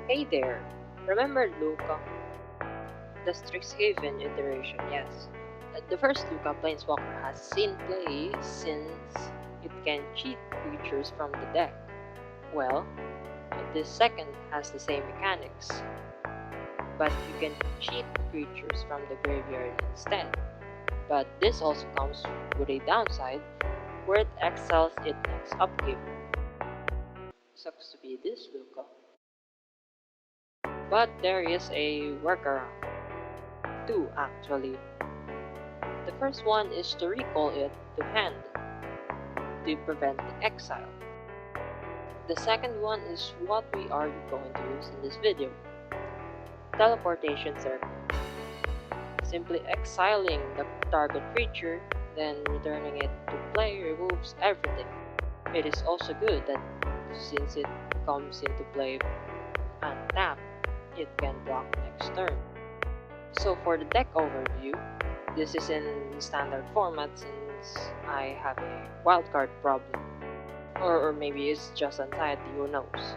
Hey there, remember Luca? The Strixhaven iteration, yes. The first Luca Planeswalker has seen play since it can cheat creatures from the deck. Well, this second has the same mechanics, but you can cheat creatures from the graveyard instead. But this also comes with a downside where it exiles it next upkeep. Sucks to be this Luca. But there is a workaround. Two actually. The first one is to recall it to hand to prevent the exile. The second one is what we are going to use in this video. Teleportation Circle. Simply exiling the target creature, then returning it to play removes everything. It is also good that since it comes into play untapped, it can block next turn. So for the deck overview, this is in standard format since I have a wildcard problem. Or maybe it's just anxiety, who knows.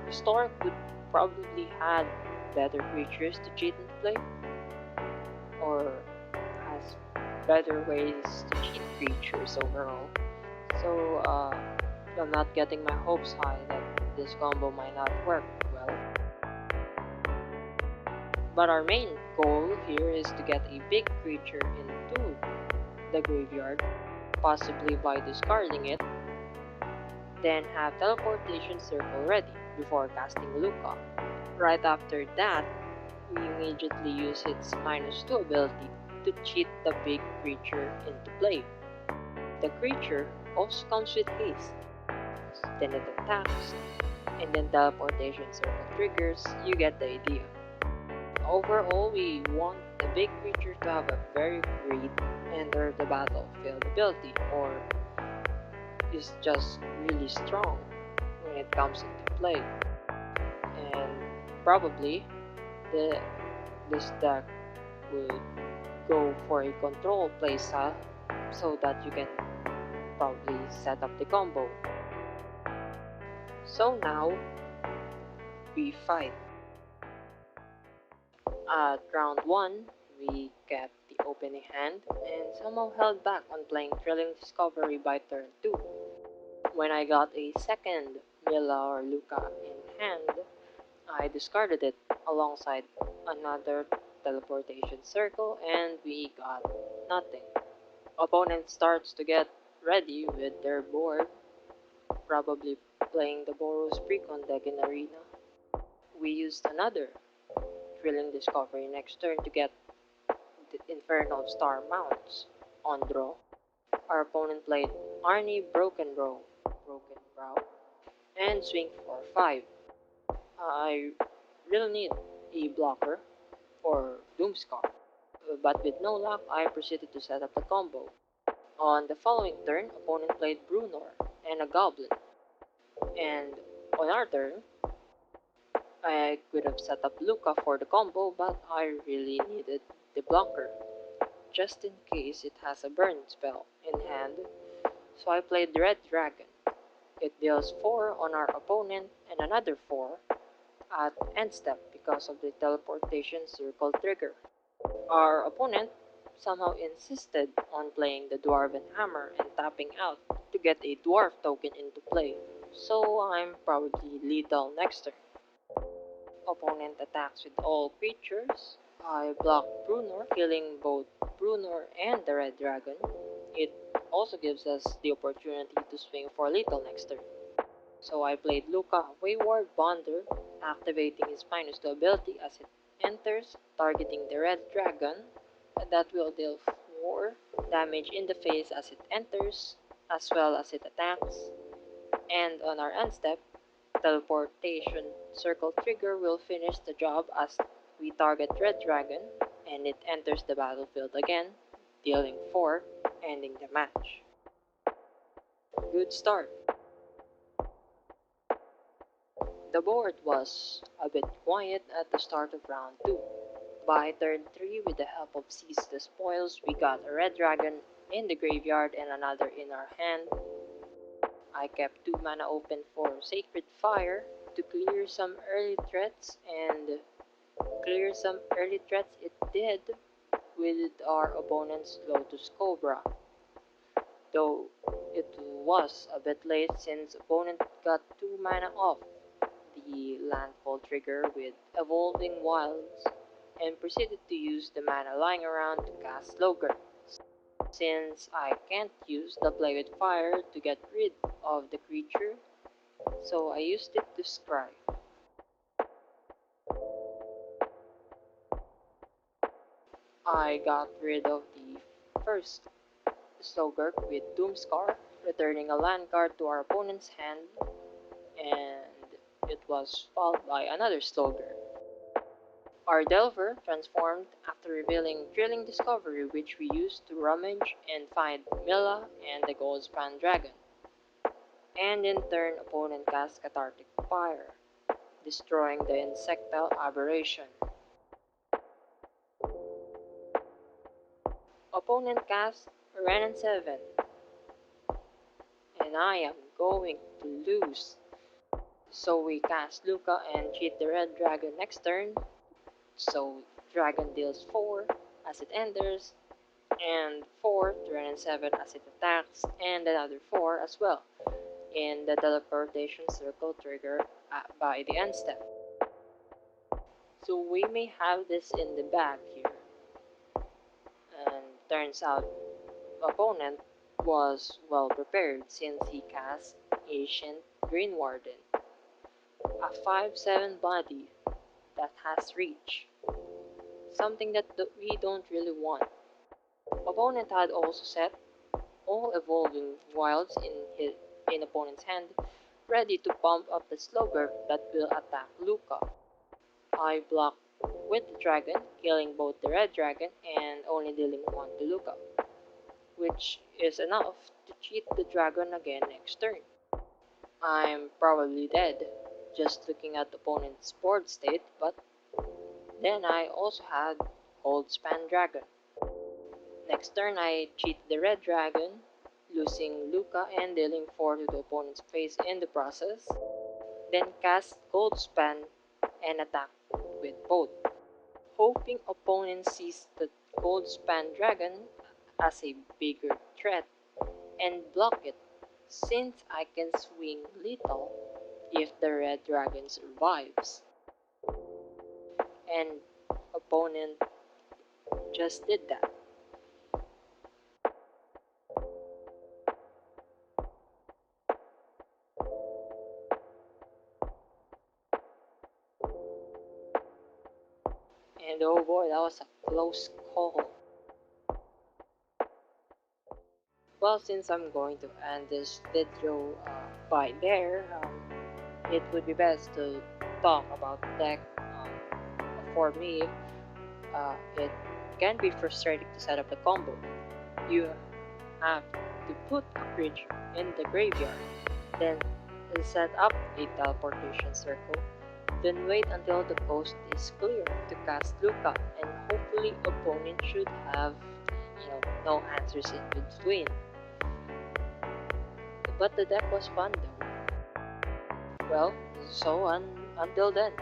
Historic would probably had better creatures to cheat into play, or has better ways to cheat creatures overall. So I'm not getting my hopes high that this combo might not work well. But our main goal here is to get a big creature into the graveyard, possibly by discarding it, then have Teleportation Circle ready before casting Luca. Right after that, we immediately use its -2 ability to cheat the big creature into play. The creature also comes with haste, then it attacks, and then Teleportation Circle triggers. You get the idea. Overall, we want the big creature to have a very great enter the battlefield ability, or is just really strong when it comes into play. And probably the this deck would go for a control playstyle so that you can probably set up the combo. So now we fight. At round 1, we kept the opening hand and somehow held back on playing Thrilling Discovery by turn 2. When I got a second Mila or Luca in hand, I discarded it alongside another teleportation circle and we got nothing. Opponent starts to get ready with their board, probably playing the Boros Precon deck in Arena. We used another Thrilling Discovery next turn to get the Infernal Star mounts on draw. Our opponent played Arnie Broken Brow, and swing for 5. I really need a blocker for Doomscar, but with no luck, I proceeded to set up the combo. On the following turn, opponent played Brunor and a Goblin, and on our turn, I could have set up Luca for the combo, but I really needed the blocker, just in case it has a burn spell in hand, so I played Red Dragon. It deals 4 on our opponent and another 4 at end step because of the teleportation circle trigger. Our opponent somehow insisted on playing the Dwarven Hammer and tapping out to get a dwarf token into play, so I'm probably lethal next turn. Opponent attacks with all creatures. I block Brunor, killing both Brunor and the Red Dragon. It also gives us the opportunity to swing for lethal next turn. So I played Luca Wayward Bonder, activating his -2 ability as it enters, targeting the Red Dragon. That will deal 4 damage in the face as it enters, as well as it attacks. And on our end step, Teleportation Circle trigger will finish the job as we target Red Dragon and it enters the battlefield again, dealing 4, ending the match. Good start. The board was a bit quiet at the start of round 2. By turn 3, with the help of Seize the Spoils, we got a Red Dragon in the graveyard and another in our hand. I kept 2 mana open for Sacred Fire, to clear some early threats, and clear some early threats it did with our opponent's Lotus Cobra, though it was a bit late since opponent got 2 mana off the landfall trigger with Evolving Wilds and proceeded to use the mana lying around to cast Slogger. Since I can't use the Play with Fire to get rid of the creature, so I used it to scry. I got rid of the first Slogger with Doomscar, returning a land card to our opponent's hand, and it was followed by another Slogger. Our Delver transformed after revealing Thrilling Discovery, which we used to rummage and find Milla and the Goldspan Dragon. And in turn, opponent cast Cathartic Fire, destroying the Insectile Aberration. Opponent cast Renan 7, and I am going to lose. So we cast Luca and cheat the red dragon next turn, so dragon deals 4 as it enters, and 4 to Renan 7 as it attacks, and another 4 as well in the teleportation circle trigger by the end step. So we may have this in the bag here. And turns out opponent was well prepared since he cast Ancient Green Warden, a 5/7 body that has reach, something that we don't really want. Opponent had also set all Evolving Wilds in opponent's hand, ready to pump up the Slogger that will attack Luca. I blocked with the dragon, killing both the red dragon and only dealing 1 to Luca, which is enough to cheat the dragon again next turn. I'm probably dead just looking at the opponent's board state, but then I also had Goldspan Dragon. Next turn I cheat the red dragon, losing Luca and dealing 4 to the opponent's face in the process, then cast Goldspan and attack with both, hoping opponent sees the Goldspan Dragon as a bigger threat and block it, since I can swing lethal if the red dragon survives. And opponent just did that. And oh boy, that was a close call. Well, since I'm going to end this video by there, it would be best to talk about deck. For me, it can be frustrating to set up the combo. You have to put a creature in the graveyard, then set up a teleportation circle, then wait until the coast is clear to cast Luca, and hopefully opponent should have no answers in between. But the deck was fun though. Well, so until then.